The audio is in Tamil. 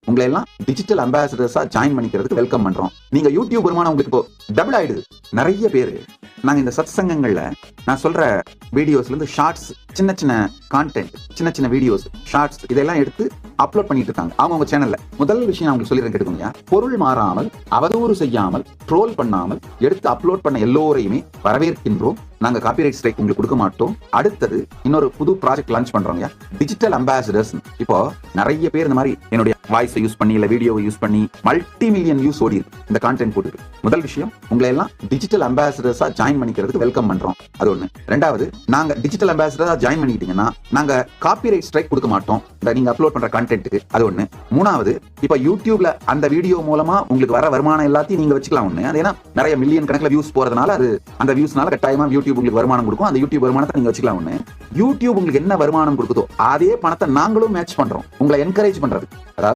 உங்களை எல்லாம் டிஜிட்டல் அம்பாசிடர்ஸா ஜாயின் பண்ணிக்கிறதுக்கு வெல்கம் பண்றோம். நீங்க யூடியூப் வருமானம் உங்களுக்கு இப்போ டபுள் ஆயிடுது. நிறைய பேரு நாங்க இந்த சத் சங்கங்கள்ல நான் சொல்ற வீடியோஸ்ல இருந்து ஷார்ட்ஸ், சின்ன சின்ன கான்டென்ட், சின்ன சின்ன வீடியோஸ், ஷார்ட்ஸ் இதெல்லாம் எடுத்து அப்லோட் பண்ணிட்டு இருக்காங்க அவங்க சேனல்ல. முதல் விஷயம் நான் உங்களுக்கு சொல்லிடுறேன் கேட்டுக்கோங்க. பொருள் மாறாமல், அவதூறு செய்யாமல், ட்ரோல் பண்ணாமல் எடுத்து அப்லோட் பண்ண எல்லோரையுமே வரவேற்கின்றோம். நாங்க காப்பிரைட் ஸ்ட்ரைக் உங்களுக்கு கொடுக்க மாட்டோம். அடுத்தது இன்னொரு புது ப்ராஜெக்ட் லான்ச் பண்றோங்க, டிஜிட்டல் அம்பாசிடர்ஸ். இப்போ நிறைய பேர் இந்த மாதிரி என்னுடைய வாய்ஸை யூஸ் பண்ணி இல்ல வீடியோவை யூஸ் பண்ணி மல்டி மில்லியன் வியூஸ் ஓடி இருக்கு இந்த கான்டென்ட் போட்டு. முதல் விஷயம், உங்களை எல்லாம் டிஜிட்டல் அம்பாசிடர்ஸா ஜாயின் பண்ணிக்கிறதுக்கு வெல்கம் பண்றோம். அது ஒண்ணு. ரெண்டாவது, நாங்க டிஜிட்டல் அம்பாசிடரா ஜாயின் பண்ணிக்கிட்டீங்கன்னா நாங்க காப்பிரைட் ஸ்ட்ரைக் கொடுக்க மாட்டோம் நீங்க அப்லோட் பண்ற கான்டென்ட்டுக்கு. அது ஒண்ணு. மூணாவது, இப்ப யூடியூப்ல அந்த வீடியோ மூலமா உங்களுக்கு வர வருமானம் எல்லாத்தையும் நீங்க வச்சுக்கலாம். ஒண்ணு, அது ஏன்னா நிறைய மில்லியன் கணக்குல வியூஸ் போறதுனால அது அந்த வியூஸ்னால கட்டாயமா யூடியூப் உங்களுக்கு வருமானம் கொடுக்கும். அந்த யூடியூப் வருமானத்தை நீங்க வச்சுக்கலாம். ஒண்ணு, யூடியூப் உங்களுக்கு என்ன வருமானம் கொடுக்குதோ அதே பணத்தை நாங்களும் மேட்ச் பண்றோம் உங்களை என்கரேஜ் பண்றது. அதாவது